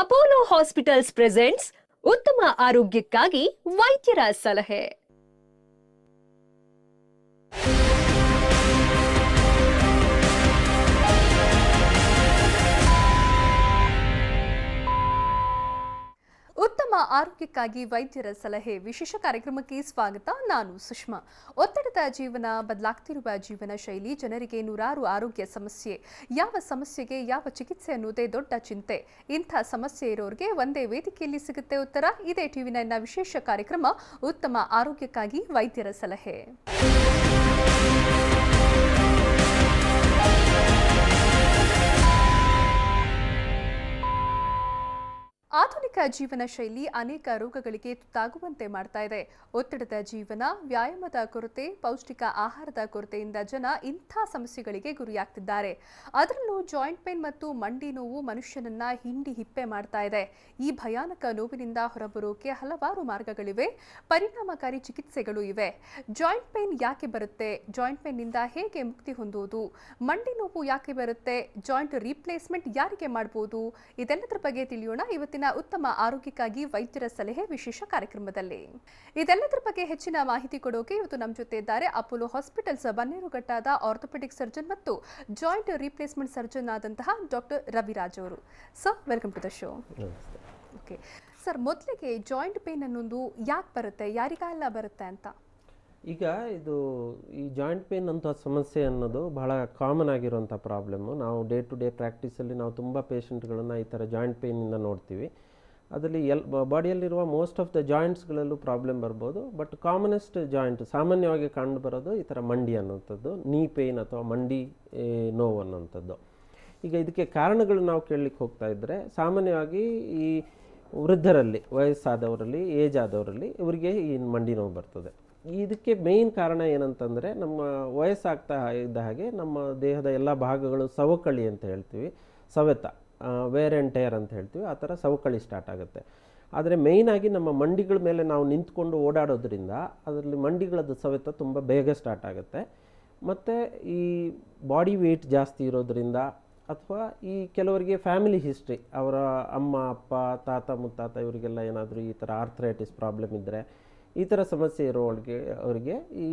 Apollo hospitals presents ಉತ್ತಮ ಆರೋಗ್ಯಕ್ಕಾಗಿ ವೈದ್ಯರ ಸಲಹೆ. ಉತ್ತಮ ಆರೋಗ್ಯಕ್ಕಾಗಿ ವೈದ್ಯರ ಸಲಹೆ ವಿಶೇಷ ಕಾರ್ಯಕ್ರಮಕ್ಕೆ ಸ್ವಾಗತ. ನಾನು ಸುಷ್ಮಾ. ಒತ್ತಡದ ಜೀವನ, ಬದಲಾಗ್ತಿರುವ ಜೀವನ ಶೈಲಿ, ಜನರಿಗೆ ನೂರಾರು ಆರೋಗ್ಯ ಸಮಸ್ಯೆ, ಯಾವ ಸಮಸ್ಯೆಗೆ ಯಾವ ಚಿಕಿತ್ಸೆ ಅನ್ನೋದೇ ದೊಡ್ಡ ಚಿಂತೆ. ಇಂಥ ಸಮಸ್ಯೆ ಇರೋರಿಗೆ ಒಂದೇ ವೇದಿಕೆಯಲ್ಲಿ ಸಿಗುತ್ತೆ ಉತ್ತರ. ಇದೇ ಟಿವಿ9ನ ವಿಶೇಷ ಕಾರ್ಯಕ್ರಮ ಉತ್ತಮ ಆರೋಗ್ಯಕ್ಕಾಗಿ ವೈದ್ಯರ ಸಲಹೆ. ಆಧುನಿಕ ಜೀವನ ಶೈಲಿ ಅನೇಕ ರೋಗಗಳಿಗೆ ತುತ್ತಾಗುವಂತೆ ಮಾಡ್ತಾ ಇದೆ. ಒತ್ತಡದ ಜೀವನ, ವ್ಯಾಯಾಮದ ಕೊರತೆ, ಪೌಷ್ಟಿಕ ಆಹಾರದ ಕೊರತೆಯಿಂದ ಜನ ಇಂಥ ಸಮಸ್ಯೆಗಳಿಗೆ ಗುರಿಯಾಗ್ತಿದ್ದಾರೆ. ಅದರಲ್ಲೂ ಜಾಯಿಂಟ್ ಪೇನ್ ಮತ್ತು ಮಂಡಿ ನೋವು ಮನುಷ್ಯನನ್ನ ಹಿಂಡಿ ಹಿಪ್ಪೆ ಮಾಡ್ತಾ ಇದೆ. ಈ ಭಯಾನಕ ನೋವಿನಿಂದ ಹೊರಬರೋಕೆ ಹಲವಾರು ಮಾರ್ಗಗಳಿವೆ, ಪರಿಣಾಮಕಾರಿ ಚಿಕಿತ್ಸೆಗಳು ಇವೆ. ಜಾಯಿಂಟ್ ಪೇನ್ ಯಾಕೆ ಬರುತ್ತೆ, ಜಾಯಿಂಟ್ ಪೇನ್ನಿಂದ ಹೇಗೆ ಮುಕ್ತಿ ಹೊಂದುವುದು, ಮಂಡಿ ನೋವು ಯಾಕೆ ಬರುತ್ತೆ, ಜಾಯಿಂಟ್ ರೀಪ್ಲೇಸ್ಮೆಂಟ್ ಯಾರಿಗೆ ಮಾಡಬಹುದು, ಇದೆಲ್ಲದರ ಬಗ್ಗೆ ತಿಳಿಯೋಣ ಇವತ್ತಿನ ಉತ್ತಮ ಆರೋಗ್ಯಕ್ಕಾಗಿ ವೈದ್ಯರ ಸಲಹೆ ವಿಶೇಷ ಕಾರ್ಯಕ್ರಮದಲ್ಲಿ. ಇದೆಲ್ಲದರ ಬಗ್ಗೆ ಹೆಚ್ಚಿನ ಮಾಹಿತಿ ಕೊಡೋಕೆ ಇವತ್ತು ನಮ್ಮ ಜೊತೆ ಇದ್ದಾರೆ ಅಪೋಲೋ ಹಾಸ್ಪಿಟಲ್ಸ್ ಬನ್ನೇರುಘಟ್ಟದ ಆರ್ಥೋಪೆಡಿಕ್ ಸರ್ಜನ್ ಮತ್ತು ಜಾಯಿಂಟ್ ರೀಪ್ಲೇಸ್ಮೆಂಟ್ ಸರ್ಜನ್ ಆದಂತಹ ಡಾಕ್ಟರ್ ರವಿರಾಜ್ ಅವರು. Sir, welcome to the show. Okay sir, ಮೊದಲಿಗೆ ಜಾಯಿಂಟ್ ಪೇನ್ ಅನ್ನೋದು ಯಾಕೆ ಬರುತ್ತೆ, ಯಾರಿಗೆಲ್ಲ ಬರುತ್ತೆ ಅಂತ? ಈಗ ಈ ಜಾಯಿಂಟ್ ಪೇನ್ ಅಂತ ಸಮಸ್ಯೆ ಅನ್ನೋದು ಬಹಳ ಕಾಮನ್ ಆಗಿರುವಂಥ ಪ್ರಾಬ್ಲಮ್ಮು. ನಾವು ಡೇ ಟು ಡೇ ಪ್ರಾಕ್ಟೀಸಲ್ಲಿ ನಾವು ತುಂಬ ಪೇಷಂಟ್ಗಳನ್ನು ಈ ಥರ ಜಾಯಿಂಟ್ ಪೇನಿಂದ ನೋಡ್ತೀವಿ. ಅದರಲ್ಲಿ ಬಾಡಿಯಲ್ಲಿರುವ ಮೋಸ್ಟ್ ಆಫ್ ದ ಜಾಯಿಂಟ್ಸ್ಗಳಲ್ಲೂ ಪ್ರಾಬ್ಲಮ್ ಬರ್ಬೋದು. ಬಟ್ ಕಾಮನೆಸ್ಟ್ ಜಾಯಿಂಟ್ ಸಾಮಾನ್ಯವಾಗಿ ಕಂಡು ಬರೋದು ಈ ಥರ ಮಂಡಿ ಅನ್ನೋಂಥದ್ದು, ನೀ ಪೇನ್ ಅಥವಾ ಮಂಡಿ ನೋವು ಅನ್ನೋಂಥದ್ದು. ಈಗ ಇದಕ್ಕೆ ಕಾರಣಗಳು ನಾವು ಕೇಳಲಿಕ್ಕೆ ಹೋಗ್ತಾ ಇದ್ದರೆ, ಸಾಮಾನ್ಯವಾಗಿ ಈ ವೃದ್ಧರಲ್ಲಿ, ವಯಸ್ಸಾದವರಲ್ಲಿ, ಏಜ್ ಆದವರಲ್ಲಿ ಇವರಿಗೆ ಈ ಮಂಡಿ ನೋವು ಬರ್ತದೆ. ಇದಕ್ಕೆ ಮೇಯ್ನ್ ಕಾರಣ ಏನಂತಂದರೆ, ನಮ್ಮ ವಯಸ್ಸಾಗ್ತಾ ಇದ್ದ ಹಾಗೆ ನಮ್ಮ ದೇಹದ ಎಲ್ಲ ಭಾಗಗಳು ಸವಕಳಿ ಅಂತ ಹೇಳ್ತೀವಿ, ಸವೆತ, ವೇರ್ ಆ್ಯಂಡ್ ಟೇರ್ ಅಂತ ಹೇಳ್ತೀವಿ, ಆ ಥರ ಸವಕಳಿ ಸ್ಟಾರ್ಟ್ ಆಗುತ್ತೆ. ಆದರೆ ಮೇಯ್ನಾಗಿ ನಮ್ಮ ಮಂಡಿಗಳ ಮೇಲೆ ನಾವು ನಿಂತ್ಕೊಂಡು ಓಡಾಡೋದ್ರಿಂದ ಅದರಲ್ಲಿ ಮಂಡಿಗಳದ್ದು ಸವೆತ ತುಂಬ ಬೇಗ ಸ್ಟಾರ್ಟ್ ಆಗುತ್ತೆ. ಮತ್ತು ಈ ಬಾಡಿ ವೆಯ್ಟ್ ಜಾಸ್ತಿ ಇರೋದ್ರಿಂದ, ಅಥವಾ ಈ ಕೆಲವರಿಗೆ ಫ್ಯಾಮಿಲಿ ಹಿಸ್ಟ್ರಿ, ಅವರ ಅಮ್ಮ ಅಪ್ಪ ತಾತ ಮುತ್ತಾತ ಇವರಿಗೆಲ್ಲ ಏನಾದರೂ ಈ ಥರ ಆರ್ಥರೈಟಿಸ್ ಪ್ರಾಬ್ಲಮ್ ಇದ್ದರೆ, ಈ ಥರ ಸಮಸ್ಯೆ ಅವರಿಗೆ ಈ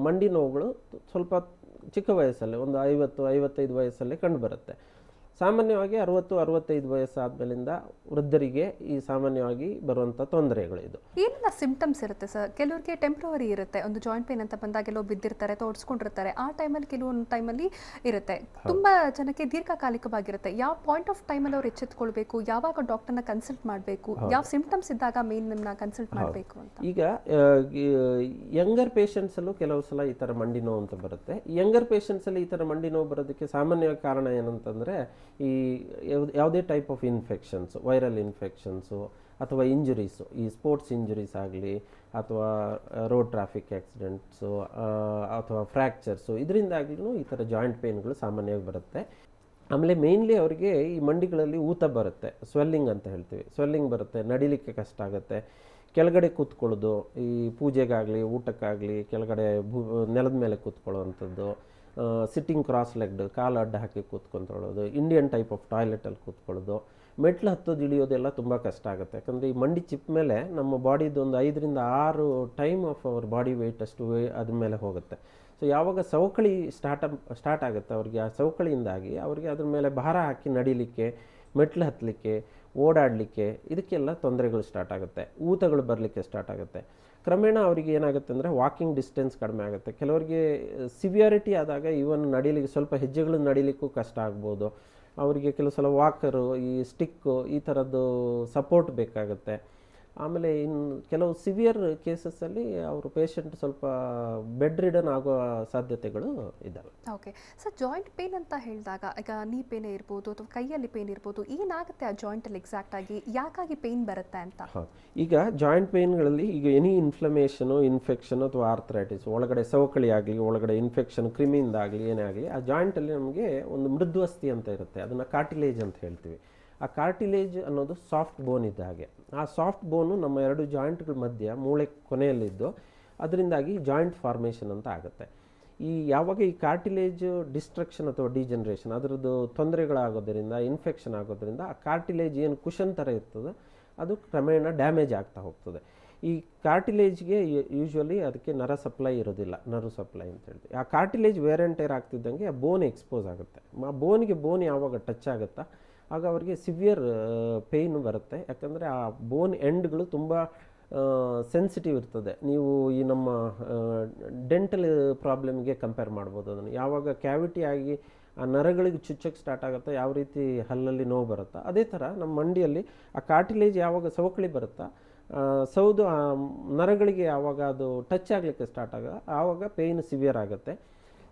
ಮಂಡಿ ನೋವುಗಳು ಸ್ವಲ್ಪ ಚಿಕ್ಕ ವಯಸ್ಸಲ್ಲಿ, ಒಂದು 50-55 ವಯಸ್ಸಲ್ಲಿ ಕಂಡುಬರುತ್ತೆ. ಸಾಮಾನ್ಯವಾಗಿ 60-65 ವಯಸ್ಸಾದ್ಮೇಲಿಂದ ವೃದ್ಧರಿಗೆ ಈ ಸಾಮಾನ್ಯವಾಗಿ ಬರುವಂಥ ತೊಂದರೆಗಳು ಇದು. ಏನೆಲ್ಲ ಸಿಂಪ್ಟಮ್ಸ್ ಇರುತ್ತೆ ಸರ್? ಕೆಲವರಿಗೆ ಟೆಂಪ್ರವರಿ ಇರುತ್ತೆ, ಒಂದು ಜಾಯಿಂಟ್ ಪೇನ್ ಅಂತ ಬಂದಾಗ ಎಲ್ಲೋ ಬಿದ್ದಿರ್ತಾರೆ, ತೋಡಿಸ್ಕೊಂಡಿರ್ತಾರೆ, ಆ ಟೈಮಲ್ಲಿ ಕೆಲವೊಂದು ಟೈಮಲ್ಲಿ ಇರುತ್ತೆ. ತುಂಬ ಜನಕ್ಕೆ ದೀರ್ಘಕಾಲಿಕವಾಗಿರುತ್ತೆ. ಯಾವ ಪಾಯಿಂಟ್ ಆಫ್ ಟೈಮಲ್ಲಿ ಅವ್ರು ಎಚ್ಚೆತ್ಕೊಳ್ಬೇಕು, ಯಾವಾಗ ಡಾಕ್ಟರ್ನ ಕನ್ಸಲ್ಟ್ ಮಾಡಬೇಕು, ಯಾವ ಸಿಂಪ್ಟಮ್ಸ್ ಇದ್ದಾಗ ಮೇನ್ನ ಕನ್ಸಲ್ಟ್ ಮಾಡಬೇಕು ಅಂತ? ಈಗ ಯಂಗರ್ ಪೇಷಂಟ್ಸಲ್ಲೂ ಕೆಲವು ಸಲ ಈ ಥರ ಮಂಡಿ ನೋವು ಅಂತ ಬರುತ್ತೆ. ಯಂಗರ್ ಪೇಷಂಟ್ಸಲ್ಲಿ ಈ ಥರ ಮಂಡಿ ನೋವು ಬರೋದಕ್ಕೆ ಸಾಮಾನ್ಯವಾಗಿ ಕಾರಣ ಏನಂತಂದರೆ, ಈ ಯಾವುದೇ type of infections, viral infections ಅಥವಾ ಇಂಜುರೀಸು, ಈ ಸ್ಪೋರ್ಟ್ಸ್ ಇಂಜುರೀಸ್ ಆಗಲಿ ಅಥವಾ ರೋಡ್ ಟ್ರಾಫಿಕ್ ಆಕ್ಸಿಡೆಂಟ್ಸು ಅಥವಾ ಫ್ರ್ಯಾಕ್ಚರ್ಸು, ಇದರಿಂದಾಗ್ಲೂ ಈ ಥರ ಜಾಯಿಂಟ್ ಪೇನ್ಗಳು ಸಾಮಾನ್ಯವಾಗಿ ಬರುತ್ತೆ. ಆಮೇಲೆ ಮೇಯ್ನ್ಲಿ ಅವರಿಗೆ ಈ ಮಂಡಿಗಳಲ್ಲಿ ಊತ ಬರುತ್ತೆ, ಸ್ವೆಲ್ಲಿಂಗ್ ಅಂತ ಹೇಳ್ತೀವಿ, ಸ್ವೆಲ್ಲಿಂಗ್ ಬರುತ್ತೆ, ನಡಿಲಿಕ್ಕೆ ಕಷ್ಟ ಆಗುತ್ತೆ, ಕೆಳಗಡೆ ಕೂತ್ಕೊಳ್ಳೋದು, ಈ ಪೂಜೆಗಾಗಲಿ ಊಟಕ್ಕಾಗಲಿ ಕೆಳಗಡೆ ನೆಲದ ಮೇಲೆ ಕೂತ್ಕೊಳ್ಳೋವಂಥದ್ದು, ಸಿಟ್ಟಿಂಗ್ ಕ್ರಾಸ್ ಲೆಗ್ಡ್, ಕಾಲು ಅಡ್ಡ ಹಾಕಿ ಕೂತ್ಕೊಂತೊಳ್ಳೋದು, ಇಂಡಿಯನ್ ಟೈಪ್ ಆಫ್ ಟಾಯ್ಲೆಟಲ್ಲಿ ಕೂತ್ಕೊಳ್ಳೋದು, ಮೆಟ್ಲು ಹತ್ತೋದು ಇಳಿಯೋದೆಲ್ಲ ತುಂಬ ಕಷ್ಟ ಆಗುತ್ತೆ. ಯಾಕಂದರೆ ಈ ಮಂಡಿ ಚಿಪ್ ಮೇಲೆ ನಮ್ಮ ಬಾಡಿದು ಒಂದು 5-6 time of our body weight ಅಷ್ಟು ಅದ್ರ ಮೇಲೆ ಹೋಗುತ್ತೆ. ಸೊ ಯಾವಾಗ ಸವಕಳಿ ಸ್ಟಾರ್ಟ್ ಆಗುತ್ತೆ ಅವ್ರಿಗೆ, ಆ ಸವಕಳಿಯಿಂದಾಗಿ ಅವರಿಗೆ ಅದ್ರ ಮೇಲೆ ಭಾರ ಹಾಕಿ ನಡಿಲಿಕ್ಕೆ, ಮೆಟ್ಲು ಹತ್ತಲಿಕ್ಕೆ, ಓಡಾಡಲಿಕ್ಕೆ, ಇದಕ್ಕೆಲ್ಲ ತೊಂದರೆಗಳು ಸ್ಟಾರ್ಟ್ ಆಗುತ್ತೆ, ಊತಗಳು ಬರಲಿಕ್ಕೆ ಸ್ಟಾರ್ಟ್ ಆಗುತ್ತೆ. ಕ್ರಮೇಣ ಅವರಿಗೆ ಏನಾಗುತ್ತೆ ಅಂದರೆ ವಾಕಿಂಗ್ ಡಿಸ್ಟೆನ್ಸ್ ಕಡಿಮೆ ಆಗುತ್ತೆ. ಕೆಲವರಿಗೆ ಸಿವಿಯಾರಿಟಿ ಆದಾಗ ಈವನ್ ನಡೀಲಿಕ್ಕೆ, ಸ್ವಲ್ಪ ಹೆಜ್ಜೆಗಳು ನಡೀಲಿಕ್ಕೂ ಕಷ್ಟ ಆಗ್ಬೋದು. ಅವರಿಗೆ ಕೆಲವು ಸಲ ವಾಕರು, ಈ ಸ್ಟಿಕ್ಕು, ಈ ಥರದ್ದು ಸಪೋರ್ಟ್ ಬೇಕಾಗುತ್ತೆ. ಆಮೇಲೆ ಇನ್ನು ಕೆಲವು ಸಿವಿಯರ್ ಕೇಸಸ್ಸಲ್ಲಿ ಅವರು ಪೇಷಂಟ್ ಸ್ವಲ್ಪ ಬೆಡ್ ರಿಡನ್ ಆಗೋ ಸಾಧ್ಯತೆಗಳು ಇದ್ದಾವೆ. ಓಕೆ ಸರ್, ಜಾಯಿಂಟ್ ಪೇನ್ ಅಂತ ಹೇಳಿದಾಗ ಈಗ ನೀ ಪೇನ್ ಇರ್ಬೋದು ಅಥವಾ ಕೈಯಲ್ಲಿ ಪೇನ್ ಇರ್ಬೋದು, ಏನಾಗುತ್ತೆ ಆ ಜಾಯಿಂಟಲ್ಲಿ ಎಕ್ಸಾಕ್ಟ್ ಆಗಿ, ಯಾಕಾಗಿ ಪೇನ್ ಬರುತ್ತೆ ಅಂತ? ಈಗ ಜಾಯಿಂಟ್ ಪೇನ್ಗಳಲ್ಲಿ ಈಗ ಎನಿ ಇನ್ಫ್ಲಮೇಷನು, ಇನ್ಫೆಕ್ಷನ್ ಅಥವಾ ಆರ್ಥರೈಟಿಸ್, ಒಳಗಡೆ ಸವಕಳಿ ಆಗಲಿ, ಒಳಗಡೆ ಇನ್ಫೆಕ್ಷನ್ ಕ್ರಿಮಿಯಿಂದ ಆಗಲಿ, ಏನೇ ಆಗಲಿ, ಆ ಜಾಯಿಂಟಲ್ಲಿ ನಮಗೆ ಒಂದು ಮೃದುವಸ್ಥಿ ಅಂತ ಇರುತ್ತೆ, ಅದನ್ನು ಕಾರ್ಟಿಲೇಜ್ ಅಂತ ಹೇಳ್ತೀವಿ. ಆ ಕಾರ್ಟಿಲೇಜ್ ಅನ್ನೋದು ಸಾಫ್ಟ್ ಬೋನ್ ಇದ್ದ ಹಾಗೆ. ಆ ಸಾಫ್ಟ್ ಬೋನು ನಮ್ಮ 2 ಜಾಯಿಂಟ್ಗಳ ಮಧ್ಯೆ ಮೂಳೆ ಕೊನೆಯಲ್ಲಿದ್ದು, ಅದರಿಂದಾಗಿ ಜಾಯಿಂಟ್ ಫಾರ್ಮೇಷನ್ ಅಂತ ಆಗುತ್ತೆ. ಈ ಯಾವಾಗ ಈ ಕಾರ್ಟಿಲೇಜ್ ಡಿಸ್ಟ್ರಕ್ಷನ್ ಅಥವಾ ಡಿಜನರೇಷನ್ ಅದರದ್ದು ತೊಂದರೆಗಳಾಗೋದ್ರಿಂದ ಇನ್ಫೆಕ್ಷನ್ ಆಗೋದ್ರಿಂದ ಆ ಕಾರ್ಟಿಲೇಜ್ ಏನು ಕುಷನ್ ಥರ ಇರ್ತದೆ ಅದು ಕ್ರಮೇಣ ಡ್ಯಾಮೇಜ್ ಆಗ್ತಾ ಹೋಗ್ತದೆ. ಈ ಕಾರ್ಟಿಲೇಜ್ಗೆ ಯೂಶ್ವಲಿ ಅದಕ್ಕೆ ನರ ಸಪ್ಲೈ ಇರೋದಿಲ್ಲ, ನರ್ವ್ ಸಪ್ಲೈ ಅಂತ ಹೇಳ್ತೀವಿ. ಆ ಕಾರ್ಟಿಲೇಜ್ ವೇರ್ ಆ್ಯಂಡ್ ಟೇರ್ ಆಗ್ತಿದ್ದಂಗೆ ಆ ಬೋನ್ ಎಕ್ಸ್ಪೋಸ್ ಆಗುತ್ತೆ. ಆ ಬೋನ್ ಯಾವಾಗ ಟಚ್ ಆಗುತ್ತಾ ಆಗ ಅವರಿಗೆ ಸಿವಿಯರ್ ಪೇಯ್ನ್ ಬರುತ್ತೆ. ಯಾಕಂದರೆ ಆ ಬೋನ್ ಎಂಡ್ಗಳು ತುಂಬ ಸೆನ್ಸಿಟಿವ್ ಇರ್ತದೆ. ನೀವು ಈ ನಮ್ಮ ಡೆಂಟಲ್ ಪ್ರಾಬ್ಲಮ್ಗೆ ಕಂಪೇರ್ ಮಾಡ್ಬೋದು ಅದನ್ನು. ಯಾವಾಗ ಕ್ಯಾವಿಟಿ ಆಗಿ ಆ ನರಗಳಿಗೆ ಚುಚ್ಚಕ್ಕೆ ಸ್ಟಾರ್ಟ್ ಆಗುತ್ತೋ ಯಾವ ರೀತಿ ಹಲ್ಲಲ್ಲಿ ನೋವು ಬರುತ್ತಾ, ಅದೇ ಥರ ನಮ್ಮ ಮಂಡಿಯಲ್ಲಿ ಆ ಕಾರ್ಟಿಲೇಜ್ ಯಾವಾಗ ಸವಕಳಿ ಬರುತ್ತಾ ಸೌದು ಆ ನರಗಳಿಗೆ ಯಾವಾಗ ಅದು ಟಚ್ ಆಗಲಿಕ್ಕೆ ಸ್ಟಾರ್ಟ್ ಆವಾಗ ಪೇಯ್ನ್ ಸಿವಿಯರ್ ಆಗುತ್ತೆ.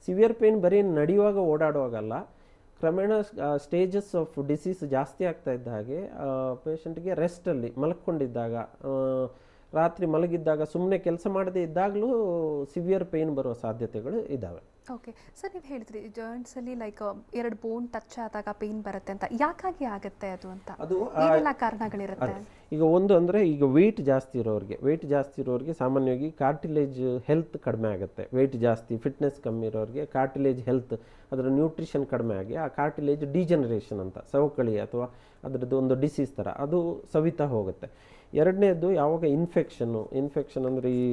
ಸಿವಿಯರ್ ಪೇಯ್ನ್ ಬರೀ ನಡೆಯುವಾಗ ಓಡಾಡುವಾಗಲ್ಲ, ಕ್ರಮೇಣ ಸ್ಟೇಜಸ್ ಆಫ್ ಡಿಸೀಸ್ ಜಾಸ್ತಿ ಆಗ್ತಾ ಇದ್ದ ಹಾಗೆ ಪೇಷಂಟ್ಗೆ ರೆಸ್ಟಲ್ಲಿ ಮಲ್ಕೊಂಡಿದ್ದಾಗ, ರಾತ್ರಿ ಮಲಗಿದ್ದಾಗ, ಸುಮ್ಮನೆ ಕೆಲಸ ಮಾಡದೇ ಇದ್ದಾಗಲೂ ಸಿವಿಯರ್ ಪೇಯ್ನ್ ಬರುವ ಸಾಧ್ಯತೆಗಳು ಇದ್ದಾವೆ. ಓಕೆ ಸರ್, ನೀವು ಹೇಳಿದ್ರಿ ಜಾಯಿಂಟ್ಸಲ್ಲಿ ಲೈಕ್ ಎರಡು ಬೋನ್ ಟಚ್ ಆದಾಗ ಪೇಯ್ನ್ ಬರುತ್ತೆ ಅಂತ. ಯಾಕಾಗಿ ಆಗುತ್ತೆ ಅದು ಅಂತ, ಅದು ಏನೆಲ್ಲ ಕಾರಣಗಳಿರುತ್ತೆ? ಈಗ ಒಂದು ಅಂದರೆ ಈಗ ವೆಯ್ಟ್ ಜಾಸ್ತಿ ಇರೋರಿಗೆ ಸಾಮಾನ್ಯವಾಗಿ ಕಾರ್ಟಿಲೇಜ್ ಹೆಲ್ತ್ ಕಡಿಮೆ ಆಗುತ್ತೆ. ವೆಯ್ಟ್ ಜಾಸ್ತಿ, ಫಿಟ್ನೆಸ್ ಕಮ್ಮಿ ಇರೋರಿಗೆ ಕಾರ್ಟಿಲೇಜ್ ಹೆಲ್ತ್, ಅದರ ನ್ಯೂಟ್ರಿಷನ್ ಕಡಿಮೆ ಆಗಿ ಆ ಕಾರ್ಟಿಲೇಜ್ ಡಿಜನರೇಷನ್ ಅಂತ ಸವಕಳಿ ಅಥವಾ ಅದರದ್ದು ಒಂದು ಡಿಸೀಸ್ ಥರ ಅದು ಸವಿತಾ ಹೋಗುತ್ತೆ. ಎರಡನೇದು ಯಾವಾಗ ಇನ್ಫೆಕ್ಷನ್ ಅಂದರೆ ಈ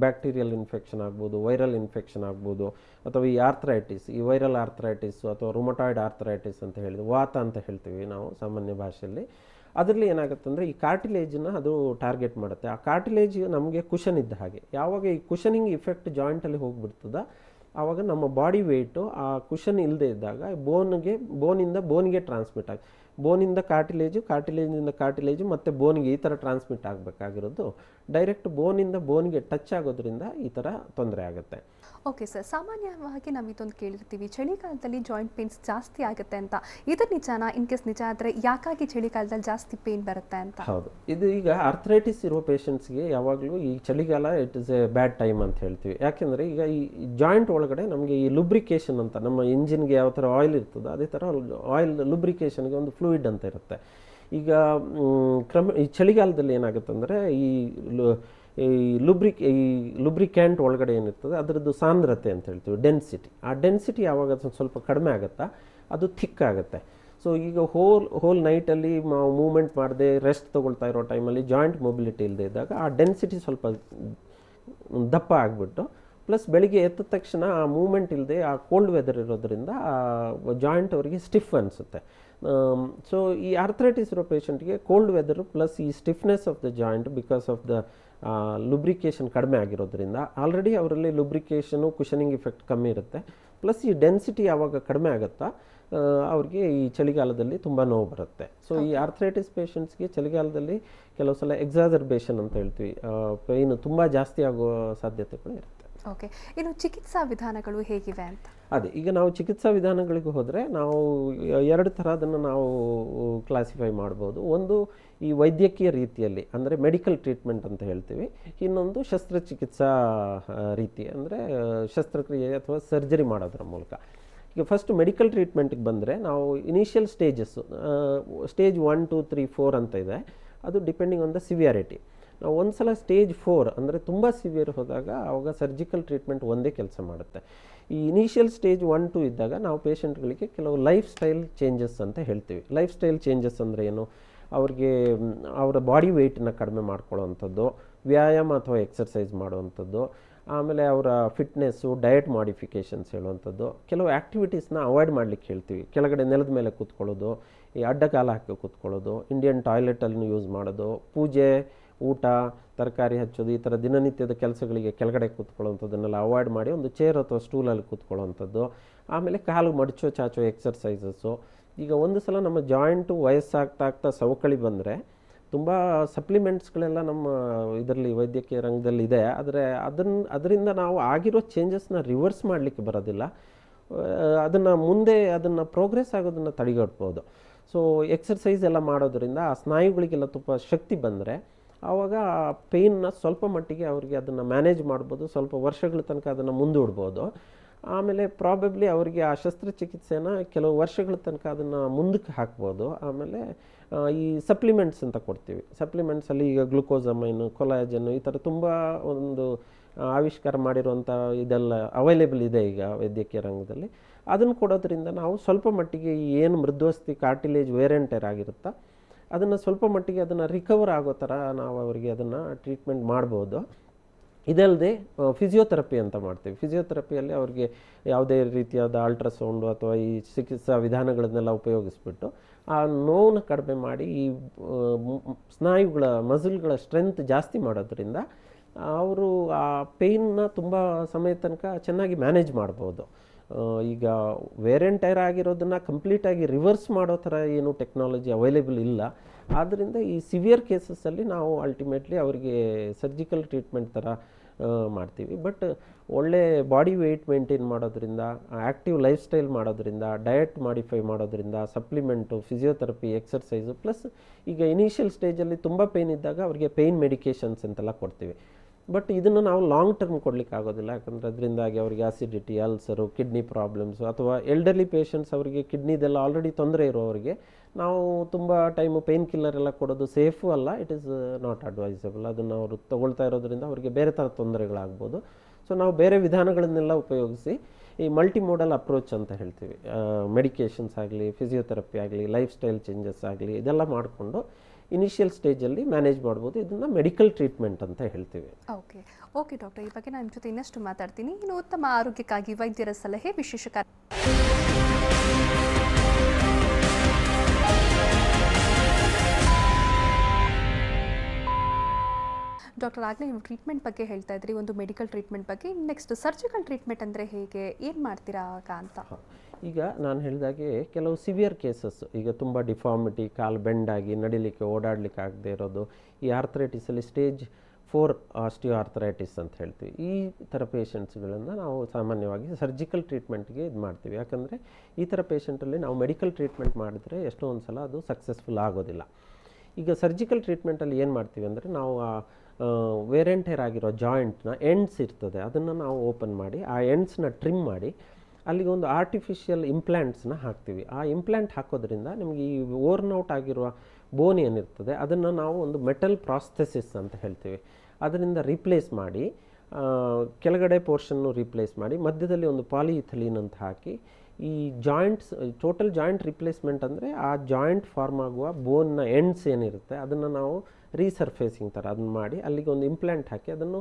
ಬ್ಯಾಕ್ಟೀರಿಯಲ್ ಇನ್ಫೆಕ್ಷನ್ ಆಗ್ಬೋದು, ವೈರಲ್ ಇನ್ಫೆಕ್ಷನ್ ಆಗ್ಬೋದು, ಅಥವಾ ಈ ಆರ್ಥರೈಟಿಸ್, ಈ ವೈರಲ್ ಆರ್ಥರೈಟಿಸ್ ಅಥವಾ ರುಮಟಾಯ್ಡ್ ಆರ್ಥರೈಟಿಸ್ ಅಂತ ಹೇಳಿದ್ವಿ, ವಾತ ಅಂತ ಹೇಳ್ತೀವಿ ನಾವು ಸಾಮಾನ್ಯ ಭಾಷೆಯಲ್ಲಿ. ಅದರಲ್ಲಿ ಏನಾಗುತ್ತೆ ಅಂದರೆ ಈ ಕಾರ್ಟಿಲೇಜನ್ನ ಅದು ಟಾರ್ಗೆಟ್ ಮಾಡುತ್ತೆ. ಆ ಕಾರ್ಟಿಲೇಜ್ ನಮಗೆ ಕುಷನ್ ಇದ್ದ ಹಾಗೆ. ಯಾವಾಗ ಈ ಕುಷನಿಂಗ್ ಇಫೆಕ್ಟ್ ಜಾಯಿಂಟಲ್ಲಿ ಹೋಗ್ಬಿಡ್ತದ ಆವಾಗ ನಮ್ಮ ಬಾಡಿ ವೆಯ್ಟು ಆ ಕುಷನ್ ಇಲ್ಲದೆ ಇದ್ದಾಗ ಬೋನಿಂದ ಬೋನ್ಗೆ ಟ್ರಾನ್ಸ್ಮಿಟ್ ಆಗಿ, ಬೋನಿಂದ ಕಾರ್ಟಿಲೇಜಿಂದ ಕಾರ್ಟಿಲೇಜು ಮತ್ತು ಬೋನ್ಗೆ ಈ ಥರ ಟ್ರಾನ್ಸ್ಮಿಟ್ ಆಗಬೇಕಾಗಿರೋದು ಡೈರೆಕ್ಟ್ ಬೋನಿಂದ ಬೋನ್ಗೆ ಟಚ್ ಆಗೋದ್ರಿಂದ ಈ ಥರ ತೊಂದರೆ ಆಗುತ್ತೆ. ಓಕೆ ಸರ್, ಸಾಮಾನ್ಯವಾಗಿ ನಾವು ಇದೊಂದು ಕೇಳಿರ್ತೀವಿ, ಚಳಿಗಾಲದಲ್ಲಿ ಜಾಯಿಂಟ್ ಪೇನ್ಸ್ ಜಾಸ್ತಿ ಆಗುತ್ತೆ ಅಂತ. ಇದು ನಿಜಾನಾ? ಇನ್ ಕೇಸ್ ನಿಜ ಆದರೆ ಯಾಕಾಗಿ ಚಳಿಗಾಲದಲ್ಲಿ ಜಾಸ್ತಿ ಪೇನ್ ಬರುತ್ತೆ ಅಂತ? ಹೌದು, ಇದು ಈಗ ಆರ್ಥರೈಟಿಸ್ ಇರೋ ಪೇಷಂಟ್ಸ್ಗೆ ಯಾವಾಗಲೂ ಈ ಚಳಿಗಾಲ it is a bad time ಅಂತ ಹೇಳ್ತೀವಿ. ಯಾಕೆಂದರೆ ಈಗ ಈ ಜಾಯಿಂಟ್ ಒಳಗಡೆ ನಮಗೆ ಈ ಲುಬ್ರಿಕೇಷನ್ ಅಂತ, ನಮ್ಮ ಇಂಜಿನ್ಗೆ ಯಾವ ಥರ ಆಯಿಲ್ ಇರ್ತದೋ ಅದೇ ಥರ ಆಯಿಲ್ ಲುಬ್ರಿಕೇಷನ್ಗೆ ಒಂದು ಫ್ಲೂಯಿಡ್ ಅಂತ ಇರುತ್ತೆ. ಈಗ ಈ ಚಳಿಗಾಲದಲ್ಲಿ ಏನಾಗುತ್ತೆ ಅಂದರೆ ಈ ಲುಬ್ರಿಕ್ಯಾಂಟ್ ಒಳಗಡೆ ಏನಿರ್ತದೆ ಅದರದ್ದು ಸಾಂದ್ರತೆ ಅಂತ ಹೇಳ್ತೀವಿ, ಡೆನ್ಸಿಟಿ. ಆ ಡೆನ್ಸಿಟಿ ಯಾವಾಗ ಸ್ವಲ್ಪ ಕಡಿಮೆ ಆಗುತ್ತಾ ಅದು ಥಿಕ್ ಆಗುತ್ತೆ. ಸೊ ಈಗ ಹೋಲ್ ನೈಟಲ್ಲಿ ಮೂವ್ಮೆಂಟ್ ಮಾಡದೆ ರೆಸ್ಟ್ ತೊಗೊಳ್ತಾ ಇರೋ ಟೈಮಲ್ಲಿ ಜಾಯಿಂಟ್ ಮೊಬಿಲಿಟಿ ಇಲ್ಲದೆ ಇದ್ದಾಗ ಆ ಡೆನ್ಸಿಟಿ ಸ್ವಲ್ಪ ದಪ್ಪ ಆಗಿಬಿಟ್ಟು, ಪ್ಲಸ್ ಬೆಳಿಗ್ಗೆ ಎದ್ದ ತಕ್ಷಣ ಆ ಮೂವ್ಮೆಂಟ್ ಇಲ್ಲದೆ ಆ ಕೋಲ್ಡ್ ವೆದರ್ ಇರೋದ್ರಿಂದ ಆ ಜಾಯಿಂಟ್ ಅವರಿಗೆ ಸ್ಟಿಫ್ ಅನಿಸುತ್ತೆ. ಸೊ ಈ ಆರ್ಥರೈಟಿಸ್ ಇರೋ ಪೇಷಂಟ್ಗೆ ಕೋಲ್ಡ್ ವೆದರು ಪ್ಲಸ್ ಈ stiffness of the joint because of the lubrication ಕಡಿಮೆ ಆಗಿರೋದ್ರಿಂದ, ಆಲ್ರೆಡಿ ಅವರಲ್ಲಿ ಲುಬ್ರಿಕೇಷನು ಕುಷನಿಂಗ್ ಇಫೆಕ್ಟ್ ಕಮ್ಮಿ ಇರುತ್ತೆ, ಪ್ಲಸ್ ಈ ಡೆನ್ಸಿಟಿ ಯಾವಾಗ ಕಡಿಮೆ ಆಗುತ್ತಾ ಅವ್ರಿಗೆ ಈ ಚಳಿಗಾಲದಲ್ಲಿ ತುಂಬ ನೋವು ಬರುತ್ತೆ. ಸೊ ಈ ಆರ್ಥರೈಟಿಸ್ ಪೇಷಂಟ್ಸ್ಗೆ ಚಳಿಗಾಲದಲ್ಲಿ ಕೆಲವು ಸಲ ಎಕ್ಸಾಜರ್ಬೇಷನ್ ಅಂತ ಹೇಳ್ತೀವಿ, ಪೇಯ್ನ್ ತುಂಬ ಜಾಸ್ತಿ ಆಗೋ ಸಾಧ್ಯತೆಗಳು ಇರುತ್ತೆ. ಓಕೆ, ಇನ್ನು ಚಿಕಿತ್ಸಾ ವಿಧಾನಗಳು ಹೇಗಿವೆ ಅಂತ? ಅದೇ, ಈಗ ನಾವು ಚಿಕಿತ್ಸಾ ವಿಧಾನಗಳಿಗೆ ಹೋದರೆ ನಾವು ಎರಡು ಥರ ಅದನ್ನು ನಾವು ಕ್ಲಾಸಿಫೈ ಮಾಡ್ಬೋದು. ಒಂದು ಈ ವೈದ್ಯಕೀಯ ರೀತಿಯಲ್ಲಿ ಅಂದರೆ ಮೆಡಿಕಲ್ ಟ್ರೀಟ್ಮೆಂಟ್ ಅಂತ ಹೇಳ್ತೀವಿ. ಇನ್ನೊಂದು ಶಸ್ತ್ರಚಿಕಿತ್ಸಾ ರೀತಿ ಅಂದರೆ ಶಸ್ತ್ರಕ್ರಿಯೆ ಅಥವಾ ಸರ್ಜರಿ ಮಾಡೋದ್ರ ಮೂಲಕ. ಈಗ ಫಸ್ಟ್ ಮೆಡಿಕಲ್ ಟ್ರೀಟ್ಮೆಂಟ್ಗೆ ಬಂದರೆ ನಾವು ಇನಿಷಿಯಲ್ ಸ್ಟೇಜಸ್ಸು, ಸ್ಟೇಜ್ 1, 2, 3, 4 ಅಂತ ಇದೆ. ಅದು ಡಿಪೆಂಡಿಂಗ್ ಆನ್ ದ ಸಿವಿಯಾರಿಟಿ. ನಾವು ಒಂದು ಸಲ ಸ್ಟೇಜ್ 4 ಅಂದರೆ ತುಂಬ ಸಿವಿಯರ್ ಹೋದಾಗ ಆವಾಗ ಸರ್ಜಿಕಲ್ ಟ್ರೀಟ್ಮೆಂಟ್ ಒಂದೇ ಕೆಲಸ ಮಾಡುತ್ತೆ. ಈ ಇನಿಷಿಯಲ್ ಸ್ಟೇಜ್ 1, 2 ಇದ್ದಾಗ ನಾವು ಪೇಷಂಟ್ಗಳಿಗೆ ಕೆಲವು ಲೈಫ್ ಸ್ಟೈಲ್ ಚೇಂಜಸ್ ಅಂತ ಹೇಳ್ತೀವಿ. ಲೈಫ್ ಸ್ಟೈಲ್ ಚೇಂಜಸ್ ಅಂದರೆ ಏನು? ಅವ್ರಿಗೆ ಅವರ ಬಾಡಿ ವೆಯ್ಟನ್ನ ಕಡಿಮೆ ಮಾಡ್ಕೊಳ್ಳೋವಂಥದ್ದು, ವ್ಯಾಯಾಮ ಅಥವಾ ಎಕ್ಸರ್ಸೈಸ್ ಮಾಡುವಂಥದ್ದು, ಆಮೇಲೆ ಅವರ ಫಿಟ್ನೆಸ್ಸು, ಡಯಟ್ ಮಾಡಿಫಿಕೇಷನ್ಸ್ ಹೇಳುವಂಥದ್ದು, ಕೆಲವು ಆ್ಯಕ್ಟಿವಿಟೀಸ್ನ ಅವಾಯ್ಡ್ ಮಾಡಲಿಕ್ಕೆ ಹೇಳ್ತೀವಿ. ಕೆಳಗಡೆ ನೆಲದ ಮೇಲೆ ಕೂತ್ಕೊಳ್ಳೋದು, ಈ ಅಡ್ಡಕಾಲ ಹಾಕಿ ಕೂತ್ಕೊಳ್ಳೋದು, ಇಂಡಿಯನ್ ಟಾಯ್ಲೆಟನ್ನು ಯೂಸ್ ಮಾಡೋದು, ಪೂಜೆ, ಊಟ, ತರಕಾರಿ ಹಚ್ಚೋದು, ಈ ಥರ ದಿನನಿತ್ಯದ ಕೆಲಸಗಳಿಗೆ ಕೆಳಗಡೆ ಕೂತ್ಕೊಳ್ಳೋವಂಥದ್ದನ್ನೆಲ್ಲ ಅವಾಯ್ಡ್ ಮಾಡಿ ಒಂದು ಚೇರ್ ಅಥವಾ ಸ್ಟೂಲಲ್ಲಿ ಕೂತ್ಕೊಳ್ಳೋವಂಥದ್ದು. ಆಮೇಲೆ ಕಾಲು ಮಡಚೋ ಚಾಚೋ ಎಕ್ಸರ್ಸೈಸಸ್ಸು. ಈಗ ಒಂದು ಸಲ ನಮ್ಮ ಜಾಯಿಂಟು ವಯಸ್ಸಾಗ್ತಾ ಸವಕಳಿ ಬಂದರೆ ತುಂಬ ಸಪ್ಲಿಮೆಂಟ್ಸ್ಗಳೆಲ್ಲ ನಮ್ಮ ಇದರಲ್ಲಿ ವೈದ್ಯಕೀಯ ರಂಗದಲ್ಲಿ ಇದೆ. ಆದರೆ ಅದರಿಂದ ನಾವು ಆಗಿರೋ ಚೇಂಜಸ್ನ ರಿವರ್ಸ್ ಮಾಡಲಿಕ್ಕೆ ಬರೋದಿಲ್ಲ. ಅದನ್ನು ಪ್ರೋಗ್ರೆಸ್ ಆಗೋದನ್ನು ತಡೆಗಟ್ಬೋದು. ಸೊ ಎಕ್ಸರ್ಸೈಸ್ ಎಲ್ಲ ಮಾಡೋದ್ರಿಂದ ಆ ಸ್ನಾಯುಗಳಿಗೆಲ್ಲ ತುಂಬ ಶಕ್ತಿ ಬಂದರೆ ಆವಾಗ ಪೇಯ್ನ ಸ್ವಲ್ಪ ಮಟ್ಟಿಗೆ ಅವರಿಗೆ ಅದನ್ನು ಮ್ಯಾನೇಜ್ ಮಾಡ್ಬೋದು, ಸ್ವಲ್ಪ ವರ್ಷಗಳ ತನಕ ಅದನ್ನು ಮುಂದೂಡ್ಬೋದು. ಆಮೇಲೆ ಪ್ರಾಬಬ್ಲಿ ಅವರಿಗೆ ಆ ಶಸ್ತ್ರಚಿಕಿತ್ಸೆನ ಕೆಲವು ವರ್ಷಗಳ ತನಕ ಅದನ್ನು ಮುಂದಕ್ಕೆ ಹಾಕ್ಬೋದು. ಆಮೇಲೆ ಈ ಸಪ್ಲಿಮೆಂಟ್ಸ್ ಅಂತ ಕೊಡ್ತೀವಿ. ಸಪ್ಲಿಮೆಂಟ್ಸಲ್ಲಿ ಈಗ ಗ್ಲುಕೋಸಮೈನು, ಕೊಲಾಜನ್ನು, ಈ ಥರ ತುಂಬ ಒಂದು ಆವಿಷ್ಕಾರ ಮಾಡಿರುವಂಥ ಇದೆಲ್ಲ ಅವೈಲೇಬಲ್ ಇದೆ ಈಗ ವೈದ್ಯಕೀಯ ರಂಗದಲ್ಲಿ. ಅದನ್ನು ಕೊಡೋದ್ರಿಂದ ನಾವು ಸ್ವಲ್ಪ ಮಟ್ಟಿಗೆ ಈ ಏನು ಮೃದುವಸ್ಥಿ ಕಾರ್ಟಿಲೇಜ್ ವೇರೆಂಟರ್ ಆಗಿರುತ್ತಾ ಅದನ್ನು ಸ್ವಲ್ಪ ಮಟ್ಟಿಗೆ ಅದನ್ನು ರಿಕವರ್ ಆಗೋ ಥರ ನಾವು ಅವರಿಗೆ ಅದನ್ನು ಟ್ರೀಟ್ಮೆಂಟ್ ಮಾಡ್ಬೋದು. ಇದಲ್ಲದೆ ಫಿಸಿಯೋಥೆರಪಿ ಅಂತ ಮಾಡ್ತೀವಿ. ಫಿಸಿಯೋಥೆರಪಿಯಲ್ಲಿ ಅವ್ರಿಗೆ ಯಾವುದೇ ರೀತಿಯಾದ ಅಲ್ಟ್ರಾಸೌಂಡು ಅಥವಾ ಈ ಚಿಕಿತ್ಸಾ ವಿಧಾನಗಳನ್ನೆಲ್ಲ ಉಪಯೋಗಿಸ್ಬಿಟ್ಟು ಆ ನೋವನ್ನು ಕಡಿಮೆ ಮಾಡಿ ಈ ಸ್ನಾಯುಗಳ ಮಸಲ್ಗಳ ಸ್ಟ್ರೆಂತ್ ಜಾಸ್ತಿ ಮಾಡೋದ್ರಿಂದ ಅವರು ಆ ಪೇಯ್ನ ತುಂಬ ಸಮಯ ತನಕ ಚೆನ್ನಾಗಿ ಮ್ಯಾನೇಜ್ ಮಾಡ್ಬೋದು. ಈಗ ವೇರೆಂಟೈರ್ ಆಗಿರೋದನ್ನು ಕಂಪ್ಲೀಟಾಗಿ ರಿವರ್ಸ್ ಮಾಡೋ ಥರ ಏನು ಟೆಕ್ನಾಲಜಿ ಅವೈಲೇಬಲ್ ಇಲ್ಲ. ಆದ್ದರಿಂದ ಈ ಸಿವಿಯರ್ ಕೇಸಸ್ಸಲ್ಲಿ ನಾವು ಅಲ್ಟಿಮೇಟ್ಲಿ ಅವರಿಗೆ ಸರ್ಜಿಕಲ್ ಟ್ರೀಟ್ಮೆಂಟ್ ಥರ ಮಾಡ್ತೀವಿ. ಬಟ್ ಒಳ್ಳೆ ಬಾಡಿ ವೆಯ್ಟ್ ಮೇಂಟೈನ್ ಮಾಡೋದ್ರಿಂದ, ಆ್ಯಕ್ಟಿವ್ ಲೈಫ್ ಸ್ಟೈಲ್ ಮಾಡೋದ್ರಿಂದ, ಡಯಟ್ ಮಾಡಿಫೈ ಮಾಡೋದ್ರಿಂದ, ಸಪ್ಲಿಮೆಂಟು, ಫಿಸಿಯೋಥೆರಪಿ, ಎಕ್ಸರ್ಸೈಸು, ಪ್ಲಸ್ ಈಗ ಇನಿಷಿಯಲ್ ಸ್ಟೇಜಲ್ಲಿ ತುಂಬ ಪೇಯ್ನ್ ಇದ್ದಾಗ ಅವರಿಗೆ ಪೇಯ್ನ್ ಮೆಡಿಕೇಷನ್ಸ್ ಅಂತೆಲ್ಲ ಕೊಡ್ತೀವಿ. ಬಟ್ ಇದನ್ನು ನಾವು ಲಾಂಗ್ ಟರ್ಮ್ ಕೊಡಲಿಕ್ಕೆ ಆಗೋದಿಲ್ಲ. ಯಾಕಂದರೆ ಅದರಿಂದಾಗಿ ಅವರಿಗೆ ಆಸಿಡಿಟಿ, ಅಲ್ಸರು, ಕಿಡ್ನಿ ಪ್ರಾಬ್ಲಮ್ಸು, ಅಥವಾ ಎಲ್ಡರ್ಲಿ ಪೇಷಂಟ್ಸ್ ಅವರಿಗೆ ಕಿಡ್ನಿದೆಲ್ಲ ಆಲ್ರೆಡಿ ತೊಂದರೆ ಇರೋರಿಗೆ ನಾವು ತುಂಬ ಟೈಮು ಪೇಯ್ನ್ ಕಿಲ್ಲರ್ ಎಲ್ಲ ಕೊಡೋದು ಸೇಫು ಅಲ್ಲ. It is not advisable. ಅದನ್ನು ಅವರು ತೊಗೊಳ್ತಾ ಇರೋದ್ರಿಂದ ಅವರಿಗೆ ಬೇರೆ ಥರ ತೊಂದರೆಗಳಾಗ್ಬೋದು. ಸೊ ನಾವು ಬೇರೆ ವಿಧಾನಗಳನ್ನೆಲ್ಲ ಉಪಯೋಗಿಸಿ ಈ ಮಲ್ಟಿಮೋಡಲ್ ಅಪ್ರೋಚ್ ಅಂತ ಹೇಳ್ತೀವಿ, ಮೆಡಿಕೇಷನ್ಸ್ ಆಗಲಿ, ಫಿಸಿಯೋಥೆರಪಿ ಆಗಲಿ, ಲೈಫ್ ಸ್ಟೈಲ್ ಚೇಂಜಸ್ ಆಗಲಿ, ಇದೆಲ್ಲ ಮಾಡಿಕೊಂಡು ಇನಿಷಿಯಲ್ ಸ್ಟೇಜಲ್ಲಿ ಮ್ಯಾನೇಜ್ ಮಾಡ್ಬೋದು. ಇದನ್ನು ಮೆಡಿಕಲ್ ಟ್ರೀಟ್ಮೆಂಟ್ ಅಂತ ಹೇಳ್ತೀವಿ. ಓಕೆ ಡಾಕ್ಟರ್, ಈ ಬಗ್ಗೆ ನಾನು ನಿಮ್ಮ ಜೊತೆ ಇನ್ನಷ್ಟು ಮಾತಾಡ್ತೀನಿ. ಇನ್ನು ಉತ್ತಮ ಆರೋಗ್ಯಕ್ಕಾಗಿ ವೈದ್ಯರ ಸಲಹೆ ವಿಶೇಷ ಡಾಕ್ಟರ್, ಆಗಲೇ ನೀವು ಟ್ರೀಟ್ಮೆಂಟ್ ಬಗ್ಗೆ ಹೇಳ್ತಾ ಇದ್ರಿ, ಒಂದು ಮೆಡಿಕಲ್ ಟ್ರೀಟ್ಮೆಂಟ್ ಬಗ್ಗೆ. ನೆಕ್ಸ್ಟ್ ಸರ್ಜಿಕಲ್ ಟ್ರೀಟ್ಮೆಂಟ್ ಅಂದರೆ ಹೇಗೆ, ಏನು ಮಾಡ್ತೀರಾ ಆಗ ಅಂತ? ಈಗ ನಾನು ಹೇಳಿದಾಗೆ ಕೆಲವು ಸಿವಿಯರ್ ಕೇಸಸ್, ಈಗ ತುಂಬ ಡಿಫಾರ್ಮಿಟಿ, ಕಾಲು ಬೆಂಡಾಗಿ ನಡಿಲಿಕ್ಕೆ ಓಡಾಡಲಿಕ್ಕೆ ಆಗದೆ ಇರೋದು, ಈ ಆರ್ಥರೈಟಿಸಲ್ಲಿ ಸ್ಟೇಜ್ 4 ಆಸ್ಟಿಯೋ ಆರ್ಥರೈಟಿಸ್ ಅಂತ ಹೇಳ್ತೀವಿ. ಈ ಥರ ಪೇಷಂಟ್ಸ್ಗಳನ್ನು ನಾವು ಸಾಮಾನ್ಯವಾಗಿ ಸರ್ಜಿಕಲ್ ಟ್ರೀಟ್ಮೆಂಟ್ಗೆ ಇದು ಮಾಡ್ತೀವಿ. ಯಾಕಂದರೆ ಈ ಥರ ಪೇಷಂಟಲ್ಲಿ ನಾವು ಮೆಡಿಕಲ್ ಟ್ರೀಟ್ಮೆಂಟ್ ಮಾಡಿದ್ರೆ ಎಷ್ಟೊಂದು ಸಲ ಅದು ಸಕ್ಸಸ್ಫುಲ್ ಆಗೋದಿಲ್ಲ. ಈಗ ಸರ್ಜಿಕಲ್ ಟ್ರೀಟ್ಮೆಂಟಲ್ಲಿ ಏನು ಮಾಡ್ತೀವಿ ಅಂದರೆ, ನಾವು ಆ ವೇರೆಂಟೈರ್ ಆಗಿರೋ ಜಾಯಿಂಟ್ನ ಎಂಡ್ಸ್ ಇರ್ತದೆ, ಅದನ್ನು ನಾವು ಓಪನ್ ಮಾಡಿ ಆ ಎಂಡ್ಸ್ನ ಟ್ರಿಮ್ ಮಾಡಿ ಅಲ್ಲಿಗೆ ಒಂದು ಆರ್ಟಿಫಿಷಿಯಲ್ ಇಂಪ್ಲ್ಯಾಂಟ್ಸ್ನ ಹಾಕ್ತೀವಿ. ಆ ಇಂಪ್ಲ್ಯಾಂಟ್ ಹಾಕೋದ್ರಿಂದ ನಿಮಗೆ ಈ ಓರ್ನೌಟ್ ಆಗಿರುವ ಬೋನ್ ಏನಿರ್ತದೆ ಅದನ್ನು ನಾವು ಒಂದು ಮೆಟಲ್ ಪ್ರಾಸ್ಥೆಸಿಸ್ ಅಂತ ಹೇಳ್ತೀವಿ. ಅದರಿಂದ ರೀಪ್ಲೇಸ್ ಮಾಡಿ, ಕೆಳಗಡೆ ಪೋರ್ಷನ್ನು ರೀಪ್ಲೇಸ್ ಮಾಡಿ, ಮಧ್ಯದಲ್ಲಿ ಒಂದು ಪಾಲಿಇಥಿಲೀನ್ ಅಂತ ಹಾಕಿ ಈ ಜಾಯಿಂಟ್ಸ್, ಟೋಟಲ್ ಜಾಯಿಂಟ್ ರಿಪ್ಲೇಸ್ಮೆಂಟ್ ಅಂದರೆ ಆ ಜಾಯಿಂಟ್ ಫಾರ್ಮ್ ಆಗುವ ಬೋನ್ನ ಎಂಡ್ಸ್ ಏನಿರುತ್ತೆ ಅದನ್ನು ನಾವು ರೀಸರ್ಫೇಸಿಂಗ್ ಥರ ಅದನ್ನು ಮಾಡಿ ಅಲ್ಲಿಗೆ ಒಂದು ಇಂಪ್ಲ್ಯಾಂಟ್ ಹಾಕಿ ಅದನ್ನು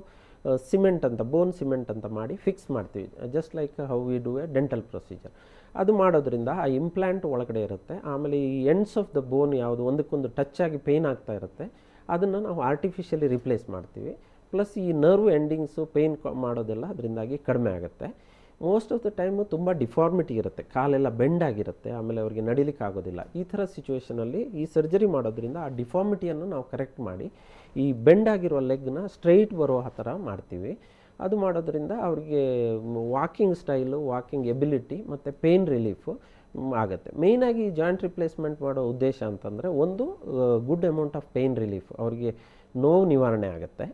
ಸಿಮೆಂಟ್ ಅಂತ, ಬೋನ್ ಸಿಮೆಂಟ್ ಅಂತ ಮಾಡಿ ಫಿಕ್ಸ್ ಮಾಡ್ತೀವಿ. Just like how we do A dental procedure. ಅದು ಮಾಡೋದ್ರಿಂದ ಆ ಇಂಪ್ಲ್ಯಾಂಟ್ ಒಳಗಡೆ ಇರುತ್ತೆ. ಆಮೇಲೆ ಈ ಎಂಡ್ಸ್ ಆಫ್ ದ ಬೋನ್ ಯಾವುದು ಒಂದಕ್ಕೊಂದು ಟಚ್ ಆಗಿ ಪೇಯ್ನ್ ಆಗ್ತಾ ಇರುತ್ತೆ ಅದನ್ನು ನಾವು ಆರ್ಟಿಫಿಷಿಯಲಿ ರಿಪ್ಲೇಸ್ ಮಾಡ್ತೀವಿ. ಪ್ಲಸ್ ಈ ನರ್ವ್ ಎಂಡಿಂಗ್ಸು ಪೇಯ್ನ್ ಮಾಡೋದೆಲ್ಲ ಅದರಿಂದಾಗಿ ಕಡಿಮೆ ಆಗುತ್ತೆ. ಮೋಸ್ಟ್ ಆಫ್ ದ ಟೈಮು ತುಂಬ ಡಿಫಾರ್ಮಿಟಿ ಇರುತ್ತೆ, ಕಾಲೆಲ್ಲ ಬೆಂಡ್ ಆಗಿರುತ್ತೆ, ಆಮೇಲೆ ಅವರಿಗೆ ನಡಿಲಿಕ್ಕೆ ಆಗೋದಿಲ್ಲ. ಈ ಥರ ಸಿಚುವೇಷನಲ್ಲಿ ಈ ಸರ್ಜರಿ ಮಾಡೋದ್ರಿಂದ ಆ ಡಿಫಾರ್ಮಿಟಿಯನ್ನು ನಾವು ಕರೆಕ್ಟ್ ಮಾಡಿ ಈ ಬೆಂಡ್ ಆಗಿರೋ ಲೆಗ್ನ ಸ್ಟ್ರೈಟ್ ಬರೋ ಆ ಥರ ಮಾಡ್ತೀವಿ. ಅದು ಮಾಡೋದ್ರಿಂದ ಅವ್ರಿಗೆ ವಾಕಿಂಗ್ ಸ್ಟೈಲು, ವಾಕಿಂಗ್ ಎಬಿಲಿಟಿ ಮತ್ತು ಪೇಯ್ನ್ ರಿಲೀಫು ಆಗುತ್ತೆ. ಮೇಯ್ನಾಗಿ ಜಾಯಿಂಟ್ ರಿಪ್ಲೇಸ್ಮೆಂಟ್ ಮಾಡೋ ಉದ್ದೇಶ ಅಂತಂದರೆ, ಒಂದು good amount of pain relief, ಅವರಿಗೆ ನೋವು ನಿವಾರಣೆ ಆಗುತ್ತೆ.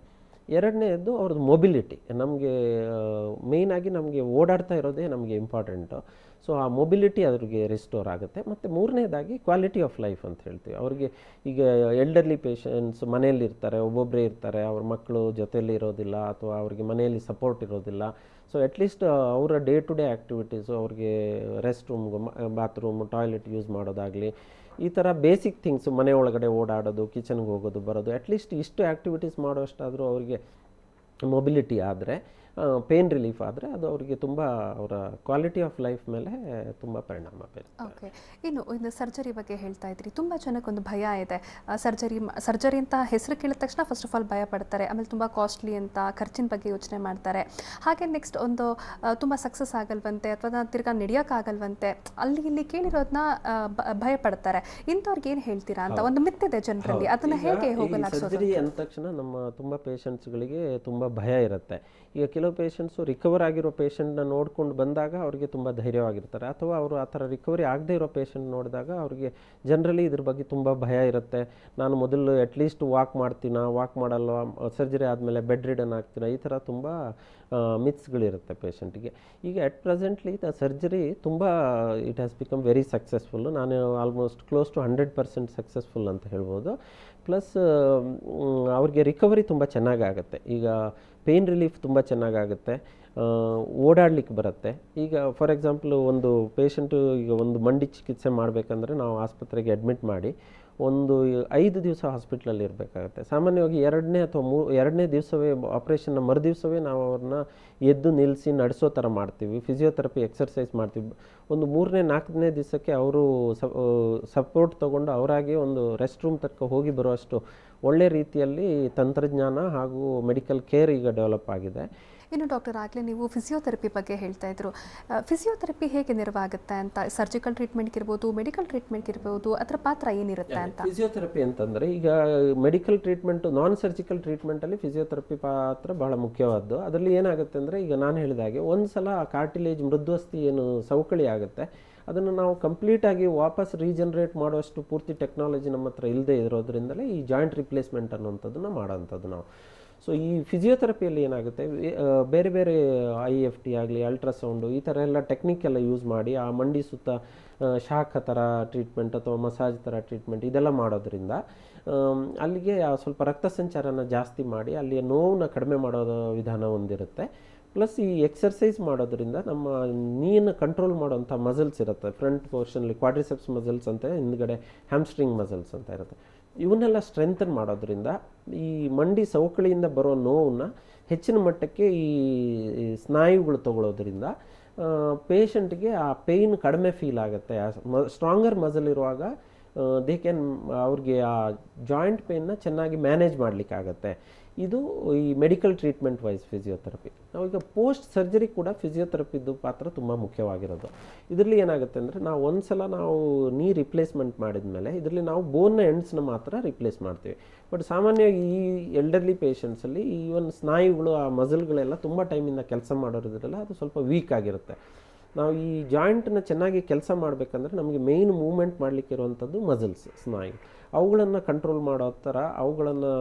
ಎರಡನೇದು ಅವ್ರದ್ದು ಮೊಬಿಲಿಟಿ. ನಮಗೆ ಮೇಯ್ನಾಗಿ ನಮಗೆ ಓಡಾಡ್ತಾ ಇರೋದೇ ನಮಗೆ ಇಂಪಾರ್ಟೆಂಟು. ಸೊ ಆ ಮೊಬಿಲಿಟಿ ಅವ್ರಿಗೆ ರಿಸ್ಟೋರ್ ಆಗುತ್ತೆ. ಮತ್ತು ಮೂರನೇದಾಗಿ ಕ್ವಾಲಿಟಿ ಆಫ್ ಲೈಫ್ ಅಂತ ಹೇಳ್ತೀವಿ. ಅವ್ರಿಗೆ ಈಗ ಎಲ್ಡರ್ಲಿ ಪೇಷಂಟ್ಸ್ ಮನೆಯಲ್ಲಿರ್ತಾರೆ, ಒಬ್ಬೊಬ್ಬರೇ ಇರ್ತಾರೆ, ಅವ್ರ ಮಕ್ಕಳು ಜೊತೆಯಲ್ಲಿ ಇರೋದಿಲ್ಲ ಅಥವಾ ಅವ್ರಿಗೆ ಮನೆಯಲ್ಲಿ ಸಪೋರ್ಟ್ ಇರೋದಿಲ್ಲ. ಸೊ ಅಟ್ಲೀಸ್ಟ್ ಅವರ ಡೇ ಟು ಡೇ ಆ್ಯಕ್ಟಿವಿಟೀಸು, ಅವ್ರಿಗೆ rest room, bathroom, toilet use ಮಾಡೋದಾಗಲಿ, ಈ ಥರ ಬೇಸಿಕ್ ಥಿಂಗ್ಸು, ಮನೆ ಒಳಗಡೆ ಓಡಾಡೋದು, ಕಿಚನ್ಗೆ ಹೋಗೋದು ಬರೋದು, ಅಟ್ಲೀಸ್ಟ್ ಇಷ್ಟು ಆ್ಯಕ್ಟಿವಿಟೀಸ್ ಮಾಡೋಷ್ಟಾದರೂ ಅವರಿಗೆ ಮೊಬಿಲಿಟಿ ಆದರೆ, ಪೇನ್ ರಿಲೀಫ್ ಆದರೆ ಅದು ಅವರಿಗೆ ತುಂಬ ಅವರ ಕ್ವಾಲಿಟಿ ಆಫ್ ಲೈಫ್ ಮೇಲೆ ತುಂಬ ಪರಿಣಾಮ ಬೀರುತ್ತೆ. ಓಕೆ, ಇನ್ನು ಸರ್ಜರಿ ಬಗ್ಗೆ ಹೇಳ್ತಾ ಇದ್ರಿ. ತುಂಬ ಜನಕ್ಕೊಂದು ಭಯ ಇದೆ. ಸರ್ಜರಿ ಅಂತ ಹೆಸರು ಕೇಳಿದ ತಕ್ಷಣ ಫಸ್ಟ್ ಆಫ್ ಆಲ್ ಭಯ ಪಡ್ತಾರೆ. ಆಮೇಲೆ ತುಂಬ ಕಾಸ್ಟ್ಲಿ ಅಂತ ಖರ್ಚಿನ ಬಗ್ಗೆ ಯೋಚನೆ ಮಾಡ್ತಾರೆ. ಹಾಗೆ ನೆಕ್ಸ್ಟ್ ಒಂದು ತುಂಬ ಸಕ್ಸಸ್ ಆಗಲ್ವಂತೆ ಅಥವಾ ತಿರ್ಗಾ ನಡೆಯೋಕ್ಕಾಗಲ್ವಂತೆ, ಅಲ್ಲಿ ಇಲ್ಲಿ ಕೇಳಿರೋದನ್ನ ಭಯ ಪಡ್ತಾರೆ. ಇಂಥವ್ರಿಗೆ ಏನು ಹೇಳ್ತೀರಾ ಅಂತ ಒಂದು ಮಿತ್ತಿದೆ ಜನರಲ್ಲಿ, ಅದನ್ನು ಹೇಗೆ ಹೋಗಲಾಡಿಸೋದು? ಸರ್ಜರಿ ಅಂದ ತಕ್ಷಣ ನಮ್ಮ ತುಂಬ ಪೇಷಂಟ್ಸ್ಗಳಿಗೆ ತುಂಬ ಭಯ ಇರುತ್ತೆ. ಈಗ ಕೆಲವು ಪೇಷಂಟ್ಸು ರಿಕವರ್ ಆಗಿರೋ ಪೇಷಂಟ್ನ ನೋಡ್ಕೊಂಡು ಬಂದಾಗ ಅವ್ರಿಗೆ ತುಂಬ ಧೈರ್ಯವಾಗಿರ್ತಾರೆ, ಅಥವಾ ಅವರು ಆ ಥರ ರಿಕವರಿ ಆಗದೆ ಇರೋ ಪೇಷಂಟ್ ನೋಡಿದಾಗ ಅವ್ರಿಗೆ ಜನರಲಿ ಇದ್ರ ಬಗ್ಗೆ ತುಂಬ ಭಯ ಇರುತ್ತೆ. ನಾನು ಮೊದಲು ಅಟ್ಲೀಸ್ಟ್ ವಾಕ್ ಮಾಡಲ್ಲ, ಸರ್ಜರಿ ಆದಮೇಲೆ ಬೆಡ್ ರಿಡನ್ ಆಗ್ತೀನ, ಈ ಥರ ತುಂಬ ಮಿತ್ಸ್ಗಳಿರುತ್ತೆ ಪೇಷಂಟಿಗೆ. ಈಗ ಅಟ್ ಪ್ರೆಸೆಂಟ್ಲಿ ದ ಸರ್ಜರಿ ತುಂಬ it has become very successful. ನಾನು ಆಲ್ಮೋಸ್ಟ್ ಕ್ಲೋಸ್ ಟು 100% ಸಕ್ಸಸ್ಫುಲ್ ಅಂತ ಹೇಳ್ಬೋದು. ಪ್ಲಸ್ ಅವ್ರಿಗೆ ರಿಕವರಿ ತುಂಬ ಚೆನ್ನಾಗಾಗುತ್ತೆ. ಈಗ ಪೇಯ್ನ್ ರಿಲೀಫ್ ತುಂಬ ಚೆನ್ನಾಗಾಗುತ್ತೆ, ಓಡಾಡ್ಲಿಕ್ಕೆ ಬರುತ್ತೆ. ಈಗ ಫಾರ್ ಎಕ್ಸಾಂಪಲ್ ಒಂದು ಪೇಷಂಟು ಈಗ ಒಂದು ಮಂಡಿ ಚಿಕಿತ್ಸೆ ಮಾಡಬೇಕಂದ್ರೆ ನಾವು ಆಸ್ಪತ್ರೆಗೆ ಅಡ್ಮಿಟ್ ಮಾಡಿ ಒಂದು 5 ದಿವಸ ಹಾಸ್ಪಿಟ್ಲಲ್ಲಿ ಇರಬೇಕಾಗತ್ತೆ. ಸಾಮಾನ್ಯವಾಗಿ 2ನೇ ದಿವಸವೇ ಆಪ್ರೇಷನ್ನ ಮರುದಿವಸವೇ ನಾವು ಅವ್ರನ್ನ ಎದ್ದು ನಿಲ್ಲಿಸಿ ನಡೆಸೋ ಥರ ಮಾಡ್ತೀವಿ, ಫಿಸಿಯೋಥೆರಪಿ ಎಕ್ಸರ್ಸೈಸ್ ಮಾಡ್ತೀವಿ. ಒಂದು 3ನೇ 4ನೇ ದಿವಸಕ್ಕೆ ಅವರು ಸಪೋರ್ಟ್ ತೊಗೊಂಡು ಅವರಾಗೆ ಒಂದು ರೆಸ್ಟ್ ರೂಮ್ ತನಕ ಹೋಗಿ ಬರುವಷ್ಟು ಒಳ್ಳೆ ರೀತಿಯಲ್ಲಿ ತಂತ್ರಜ್ಞಾನ ಹಾಗೂ ಮೆಡಿಕಲ್ ಕೇರ್ ಈಗ ಡೆವಲಪ್ ಆಗಿದೆ. ಇನ್ನು ಡಾಕ್ಟರ್, ಆಗಲೇ ನೀವು ಫಿಸಿಯೋಥೆರಪಿ ಬಗ್ಗೆ ಹೇಳ್ತಾ ಇದ್ರು. ಫಿಸಿಯೋಥೆರಪಿ ಹೇಗೆ ನೆರವಾಗುತ್ತೆ ಅಂತ? ಸರ್ಜಿಕಲ್ ಟ್ರೀಟ್ಮೆಂಟ್ಗೆ ಇರ್ಬೋದು, ಮೆಡಿಕಲ್ ಟ್ರೀಟ್ಮೆಂಟ್ಗೆ ಇರ್ಬೋದು, ಅದರ ಪಾತ್ರ ಏನಿರುತ್ತೆ ಅಂತ? ಫಿಸಿಯೋಥೆರಪಿ ಅಂತಂದರೆ ಈಗ ಮೆಡಿಕಲ್ ಟ್ರೀಟ್ಮೆಂಟು, ನಾನ್ ಸರ್ಜಿಕಲ್ ಟ್ರೀಟ್ಮೆಂಟಲ್ಲಿ ಫಿಸಿಯೋಥೆರಪಿ ಪಾತ್ರ ಬಹಳ ಮುಖ್ಯವಾದ್ದು. ಅದರಲ್ಲಿ ಏನಾಗುತ್ತೆ ಅಂದರೆ, ಈಗ ನಾನು ಹೇಳಿದಾಗೆ ಒಂದು ಸಲ ಆ ಕಾರ್ಟಿಲೇಜ್ ಮೃದುವಸ್ತಿ ಏನು ಸವಕಳಿ ಆಗುತ್ತೆ ಅದನ್ನು ನಾವು ಕಂಪ್ಲೀಟಾಗಿ ವಾಪಸ್ ರೀಜನರೇಟ್ ಮಾಡುವಷ್ಟು ಪೂರ್ತಿ ಟೆಕ್ನಾಲಜಿ ನಮ್ಮ ಹತ್ರ ಇಲ್ಲದೆ ಇರೋದ್ರಿಂದಲೇ ಈ ಜಾಯಿಂಟ್ ರಿಪ್ಲೇಸ್ಮೆಂಟ್ ಅನ್ನೋಂಥದ್ದನ್ನು ಮಾಡೋಂಥದ್ದು ನಾವು. ಸೊ ಈ ಫಿಸಿಯೋಥೆರಪಿಯಲ್ಲಿ ಏನಾಗುತ್ತೆ, ಬೇರೆ ಬೇರೆ IFT ಆಗಲಿ, ಅಲ್ಟ್ರಾಸೌಂಡು, ಈ ಥರ ಎಲ್ಲ ಟೆಕ್ನಿಕ್ ಎಲ್ಲ ಯೂಸ್ ಮಾಡಿ ಆ ಮಂಡಿ ಸುತ್ತ ಶಾಖ ಥರ ಟ್ರೀಟ್ಮೆಂಟ್ ಅಥವಾ ಮಸಾಜ್ ಥರ ಟ್ರೀಟ್ಮೆಂಟ್ ಇದೆಲ್ಲ ಮಾಡೋದ್ರಿಂದ ಅಲ್ಲಿಗೆ ಸ್ವಲ್ಪ ರಕ್ತ ಸಂಚಾರನ ಜಾಸ್ತಿ ಮಾಡಿ ಅಲ್ಲಿಯ ನೋವನ್ನ ಕಡಿಮೆ ಮಾಡೋದು ವಿಧಾನ ಹೊಂದಿರುತ್ತೆ. ಪ್ಲಸ್ ಈ ಎಕ್ಸರ್ಸೈಸ್ ಮಾಡೋದ್ರಿಂದ ನಮ್ಮ ನೀಯನ್ನು ಕಂಟ್ರೋಲ್ ಮಾಡೋಂಥ ಮಸಲ್ಸ್ ಇರುತ್ತೆ ಫ್ರಂಟ್ ಪೋರ್ಷನಲ್ಲಿ, ಕ್ವಾಡ್ರಿಸೆಪ್ಸ್ ಮಸಲ್ಸ್ ಅಂತ, ಹಿಂದ್ಗಡೆ ಹ್ಯಾಮ್ಸ್ಟ್ರಿಂಗ್ ಮಸಲ್ಸ್ ಅಂತ ಇರುತ್ತೆ. ಇವನ್ನೆಲ್ಲ ಸ್ಟ್ರೆಂಥನ್ ಮಾಡೋದ್ರಿಂದ ಈ ಮಂಡಿ ಸವಕಳಿಯಿಂದ ಬರೋ ನೋವನ್ನು ಹೆಚ್ಚಿನ ಮಟ್ಟಕ್ಕೆ ಈ ಸ್ನಾಯುಗಳು ತಗೊಳ್ಳೋದ್ರಿಂದ ಪೇಷಂಟ್ಗೆ ಆ ಪೇಯ್ನ್ ಕಡಿಮೆ ಫೀಲ್ ಆಗುತ್ತೆ. ಸ್ಟ್ರಾಂಗರ್ ಮಸಲ್ ಇರುವಾಗ ಅವ್ರಿಗೆ ಆ ಜಾಯಿಂಟ್ ಪೇಯ್ನ ಚೆನ್ನಾಗಿ ಮ್ಯಾನೇಜ್ ಮಾಡಲಿಕ್ಕಾಗತ್ತೆ. ಇದು ಈ ಮೆಡಿಕಲ್ ಟ್ರೀಟ್ಮೆಂಟ್ ವೈಸ್ ಫಿಸಿಯೋಥೆರಪಿ. ನಾವೀಗ ಪೋಸ್ಟ್ ಸರ್ಜರಿ ಕೂಡ ಫಿಸಿಯೋಥೆರಪಿದು ಪಾತ್ರ ತುಂಬ ಮುಖ್ಯವಾಗಿರೋದು. ಇದರಲ್ಲಿ ಏನಾಗುತ್ತೆ ಅಂದರೆ, ನಾವು ಒಂದು ಸಲ ನಾವು ನೀ ರಿಪ್ಲೇಸ್ಮೆಂಟ್ ಮಾಡಿದ ಮೇಲೆ ಇದರಲ್ಲಿ ನಾವು ಬೋನ್ನ ಎಂಡ್ಸ್ನ ಮಾತ್ರ ರಿಪ್ಲೇಸ್ ಮಾಡ್ತೀವಿ. ಬಟ್ ಸಾಮಾನ್ಯವಾಗಿ ಈ ಎಲ್ಡರ್ಲಿ ಪೇಷಂಟ್ಸಲ್ಲಿ ಈವನ್ ಸ್ನಾಯುಗಳು, ಆ ಮಸಲ್ಗಳೆಲ್ಲ ತುಂಬ ಟೈಮಿಂದ ಕೆಲಸ ಮಾಡೋದ್ರಲ್ಲ ಅದು ಸ್ವಲ್ಪ ವೀಕ್ ಆಗಿರುತ್ತೆ. ನಾವು ಈ ಜಾಯಿಂಟನ್ನ ಚೆನ್ನಾಗಿ ಕೆಲಸ ಮಾಡಬೇಕಂದ್ರೆ ನಮಗೆ ಮೇಯ್ನ್ ಮೂವ್ಮೆಂಟ್ ಮಾಡಲಿಕ್ಕೆ ಇರುವಂಥದ್ದು ಮಸಲ್ಸ್, ಸ್ನಾಯು. ಅವುಗಳನ್ನು ಕಂಟ್ರೋಲ್ ಮಾಡೋ ಥರ ಅವುಗಳನ್ನು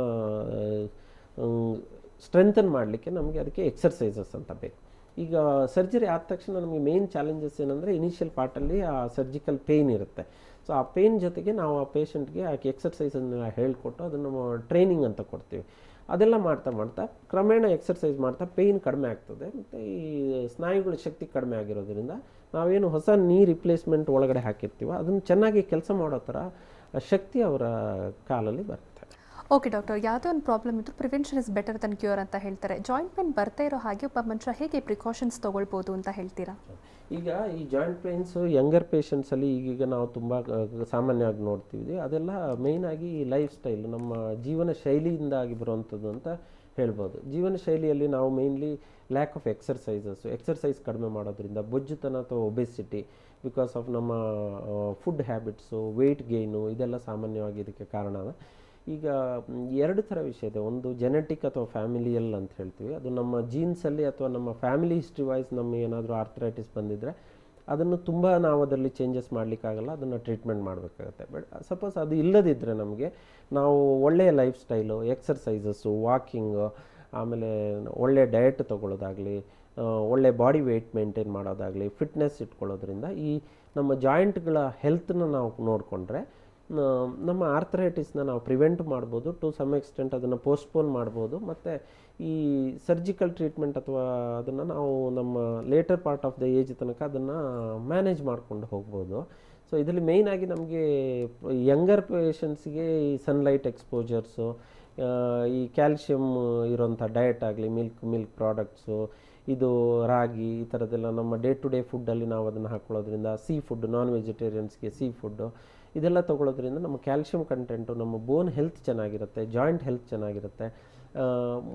ಸ್ಟ್ರೆಂಥನ್ ಮಾಡಲಿಕ್ಕೆ ನಮಗೆ ಅದಕ್ಕೆ ಎಕ್ಸರ್ಸೈಸಸ್ ಅಂತ ಬೇಕು. ಈಗ ಸರ್ಜರಿ ಆದ ತಕ್ಷಣ ನಮಗೆ ಮೇನ್ ಚಾಲೆಂಜಸ್ ಏನಂದರೆ, ಇನಿಷಿಯಲ್ ಪಾರ್ಟಲ್ಲಿ ಆ ಸರ್ಜಿಕಲ್ ಪೇಯ್ನ್ ಇರುತ್ತೆ. ಸೊ ಆ ಪೇಯ್ನ್ ಜೊತೆಗೆ ನಾವು ಆ ಪೇಷಂಟ್ಗೆ ಆ ಎಕ್ಸರ್ಸೈಸನ್ನು ಹೇಳ್ಕೊಟ್ಟು ಅದನ್ನು ಟ್ರೈನಿಂಗ್ ಅಂತ ಕೊಡ್ತೀವಿ. ಅದೆಲ್ಲ ಮಾಡ್ತಾ ಮಾಡ್ತಾ ಕ್ರಮೇಣ ಎಕ್ಸರ್ಸೈಸ್ ಮಾಡ್ತಾ ಪೇಯ್ನ್ ಕಡಿಮೆ ಆಗ್ತದೆ. ಮತ್ತು ಈ ಸ್ನಾಯುಗಳ ಶಕ್ತಿ ಕಡಿಮೆ ಆಗಿರೋದ್ರಿಂದ ನಾವೇನು ಹೊಸ ನೀ ರಿಪ್ಲೇಸ್ಮೆಂಟ್ ಒಳಗಡೆ ಹಾಕಿರ್ತೀವೋ ಅದನ್ನು ಚೆನ್ನಾಗಿ ಕೆಲಸ ಮಾಡೋ ಥರ ಶಕ್ತಿ ಅವರ ಕಾಲಲ್ಲಿ ಬರುತ್ತೆ. ಓಕೆ ಡಾಕ್ಟರ್, ಯಾವುದೇ ಒಂದು ಪ್ರಾಬ್ಲಮ್ ಇದ್ದರೂ prevention is better than cure ಅಂತ ಹೇಳ್ತಾರೆ. ಜಾಯಿಂಟ್ ಪೇನ್ ಬರ್ತಾ ಇರೋ ಹಾಗೆ ಒಬ್ಬ ಮನುಷ್ಯ ಹೇಗೆ ಪ್ರಿಕಾಷನ್ಸ್ ತೊಗೊಳ್ಬೋದು ಅಂತ ಹೇಳ್ತೀರಾ? ಈಗ ಈ ಜಾಯಿಂಟ್ ಪೇನ್ಸು ಯಂಗರ್ ಪೇಷಂಟ್ಸಲ್ಲಿ ಈಗೀಗ ನಾವು ತುಂಬ ಸಾಮಾನ್ಯವಾಗಿ ನೋಡ್ತೀವಿ. ಅದೆಲ್ಲ ಮೇಯ್ನಾಗಿ ಲೈಫ್ ಸ್ಟೈಲ್, ನಮ್ಮ ಜೀವನ ಶೈಲಿಯಿಂದಾಗಿ ಬರುವಂಥದ್ದು ಅಂತ ಹೇಳ್ಬೋದು. ಜೀವನ ಶೈಲಿಯಲ್ಲಿ ನಾವು ಮೇಯ್ನ್ಲಿ ಲ್ಯಾಕ್ ಆಫ್ ಎಕ್ಸರ್ಸೈಸ್ ಕಡಿಮೆ ಮಾಡೋದ್ರಿಂದ ಬೊಜ್ಜುತನ ಅಥವಾ ಒಬೆಸಿಟಿ, ಬಿಕಾಸ್ ಆಫ್ ನಮ್ಮ ಫುಡ್ ಹ್ಯಾಬಿಟ್ಸು, ವೆಯ್ಟ್ ಗೇಯ್ನು, ಇದೆಲ್ಲ ಸಾಮಾನ್ಯವಾಗಿ ಇದಕ್ಕೆ ಕಾರಣ. ಈಗ 2 ಥರ ವಿಷಯ ಇದೆ. ಒಂದು ಜೆನೆಟಿಕ್ ಅಥವಾ ಫ್ಯಾಮಿಲಿಯಲ್ ಅಂತ ಹೇಳ್ತೀವಿ. ಅದು ನಮ್ಮ ಜೀನ್ಸಲ್ಲಿ ಅಥವಾ ನಮ್ಮ ಫ್ಯಾಮಿಲಿ ಹಿಸ್ಟ್ರಿ ವೈಸ್ ನಮಗೆ ಏನಾದರೂ ಆರ್ಥರೈಟಿಸ್ ಬಂದಿದ್ದರೆ ಅದನ್ನು ತುಂಬ ನಾವು ಅದರಲ್ಲಿ ಚೇಂಜಸ್ ಮಾಡಲಿಕ್ಕಾಗಲ್ಲ, ಅದನ್ನು ಟ್ರೀಟ್ಮೆಂಟ್ ಮಾಡಬೇಕಾಗತ್ತೆ. ಬಟ್ ಸಪೋಸ್ ಅದು ಇಲ್ಲದಿದ್ದರೆ ನಮಗೆ ನಾವು ಒಳ್ಳೆಯ ಲೈಫ್ ಸ್ಟೈಲು, ಎಕ್ಸರ್ಸೈಸಸ್ಸು, ವಾಕಿಂಗು, ಆಮೇಲೆ ಒಳ್ಳೆಯ ಡಯಟ್ ತೊಗೊಳ್ಳೋದಾಗಲಿ, ಒಳ್ಳೆ ಬಾಡಿ ವೆಯ್ಟ್ ಮೇಂಟೈನ್ ಮಾಡೋದಾಗಲಿ, ಫಿಟ್ನೆಸ್ ಇಟ್ಕೊಳ್ಳೋದ್ರಿಂದ ಈ ನಮ್ಮ ಜಾಯಿಂಟ್ಗಳ ಹೆಲ್ತನ್ನ ನಾವು ನೋಡಿಕೊಂಡ್ರೆ ನಮ್ಮ ಆರ್ಥರೈಟಿಸ್ನ ನಾವು ಪ್ರಿವೆಂಟ್ ಮಾಡ್ಬೋದು. ಟು ಸಮ್ ಎಕ್ಸ್ಟೆಂಟ್ ಅದನ್ನು ಪೋಸ್ಟ್ಪೋನ್ ಮಾಡ್ಬೋದು. ಮತ್ತು ಈ ಸರ್ಜಿಕಲ್ ಟ್ರೀಟ್ಮೆಂಟ್ ಅಥವಾ ಅದನ್ನು ನಾವು ನಮ್ಮ later part of the age ತನಕ ಅದನ್ನು ಮ್ಯಾನೇಜ್ ಮಾಡಿಕೊಂಡು ಹೋಗ್ಬೋದು. ಸೊ ಇದರಲ್ಲಿ ಮೇಯ್ನಾಗಿ ನಮಗೆ ಯಂಗರ್ ಪೇಷಂಟ್ಸ್ಗೆ ಈ ಸನ್ಲೈಟ್ ಎಕ್ಸ್ಪೋಜರ್ಸು, ಈ ಕ್ಯಾಲ್ಶಿಯಮ್ ಇರೋಂಥ ಡಯಟ್ ಆಗಲಿ, ಮಿಲ್ಕ್ ಪ್ರಾಡಕ್ಟ್ಸು, ಇದು ರಾಗಿ, ಈ ಥರದ್ದೆಲ್ಲ ನಮ್ಮ ಡೇ ಟು ಡೇ ಫುಡ್ಡಲ್ಲಿ ನಾವು ಅದನ್ನು ಹಾಕ್ಕೊಳ್ಳೋದ್ರಿಂದ, ಸೀ ಫುಡ್, ನಾನ್ ವೆಜಿಟೇರಿಯನ್ಸ್ಗೆ ಸೀ ಫುಡ್ಡು ಇದೆಲ್ಲ ತೊಗೊಳ್ಳೋದ್ರಿಂದ ನಮ್ಮ ಕ್ಯಾಲ್ಶಿಯಂ ಕಂಟೆಂಟು, ನಮ್ಮ ಬೋನ್ ಹೆಲ್ತ್ ಚೆನ್ನಾಗಿರುತ್ತೆ, ಜಾಯಿಂಟ್ ಹೆಲ್ತ್ ಚೆನ್ನಾಗಿರುತ್ತೆ.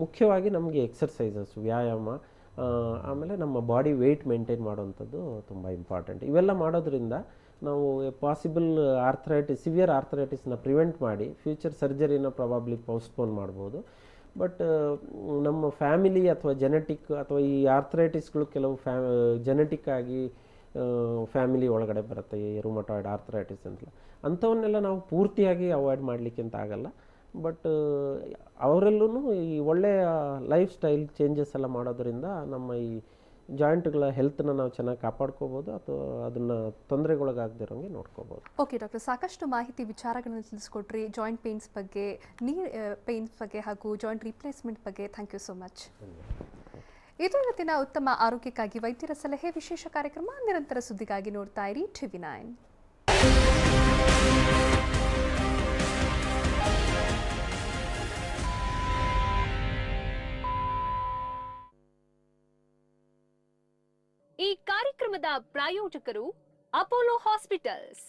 ಮುಖ್ಯವಾಗಿ ನಮಗೆ ಎಕ್ಸರ್ಸೈಸಸ್, ವ್ಯಾಯಾಮ, ಆಮೇಲೆ ನಮ್ಮ ಬಾಡಿ ವೆಯ್ಟ್ ಮೇಂಟೈನ್ ಮಾಡೋವಂಥದ್ದು ತುಂಬ ಇಂಪಾರ್ಟೆಂಟ್. ಇವೆಲ್ಲ ಮಾಡೋದ್ರಿಂದ ನಾವು ಪಾಸಿಬಲ್ ಸಿವಿಯರ್ ಆರ್ಥರೈಟಿಸ್ನ ಪ್ರಿವೆಂಟ್ ಮಾಡಿ ಫ್ಯೂಚರ್ ಸರ್ಜರಿನ ಪ್ರಾಬಬ್ಲಿ ಪೋಸ್ಟ್ಪೋನ್ ಮಾಡ್ಬೋದು. ಬಟ್ ನಮ್ಮ ಫ್ಯಾಮಿಲಿ ಅಥವಾ ಜೆನೆಟಿಕ್ ಅಥವಾ ಈ ಆರ್ಥರೈಟಿಸ್ಗಳು ಕೆಲವು ಜೆನೆಟಿಕ್ ಆಗಿ ಫ್ಯಾಮಿಲಿ ಒಳಗಡೆ ಬರುತ್ತೆ, ಈ ರುಮಟಾಯ್ಡ್ ಆರ್ಥರೈಟಿಸ್ ಅಂತಲ್ಲ, ಅಂಥವನ್ನೆಲ್ಲ ನಾವು ಪೂರ್ತಿಯಾಗಿ ಅವಾಯ್ಡ್ ಮಾಡಲಿಕ್ಕೆ ಅಂತ ಆಗಲ್ಲ. ಬಟ್ ಅವರೆಲ್ಲೂ ಈ ಒಳ್ಳೆಯ ಲೈಫ್ ಸ್ಟೈಲ್ ಚೇಂಜಸ್ ಎಲ್ಲ ಮಾಡೋದರಿಂದ ನಮ್ಮ ಈ ಜಾಯಿಂಟ್ಗಳ ಹೆಲ್ತ್ನ ನಾವು ಚೆನ್ನಾಗಿ ಕಾಪಾಡ್ಕೋಬೋದು ಅಥವಾ ಅದನ್ನು ತೊಂದರೆಗೊಳಗಾಗದಿರೋಂಗೆ ನೋಡ್ಕೋಬೋದು. ಓಕೆ ಡಾಕ್ಟರ್, ಸಾಕಷ್ಟು ಮಾಹಿತಿ ವಿಚಾರಗಳನ್ನು ತಿಳಿಸ್ಕೊಟ್ರಿ. ಜಾಯಿಂಟ್ ಪೇನ್ಸ್ ಬಗ್ಗೆ, ನೀ ಪೇನ್ಸ್ ಬಗ್ಗೆ ಹಾಗೂ ಜಾಯಿಂಟ್ ರಿಪ್ಲೇಸ್ಮೆಂಟ್ ಬಗ್ಗೆ. Thank you so much. ಇದು ಇವತ್ತಿನ ಉತ್ತಮ ಆರೋಗ್ಯಕ್ಕಾಗಿ ವೈದ್ಯರ ಸಲಹೆ ವಿಶೇಷ ಕಾರ್ಯಕ್ರಮ. ನಿರಂತರ ಸುದ್ದಿಗಾಗಿ ನೋಡ್ತಾ ಇರಿ TV9. ಈ ಕಾರ್ಯಕ್ರಮದ ಪ್ರಾಯೋಜಕರು ಅಪೋಲೋ ಹಾಸ್ಪಿಟಲ್ಸ್.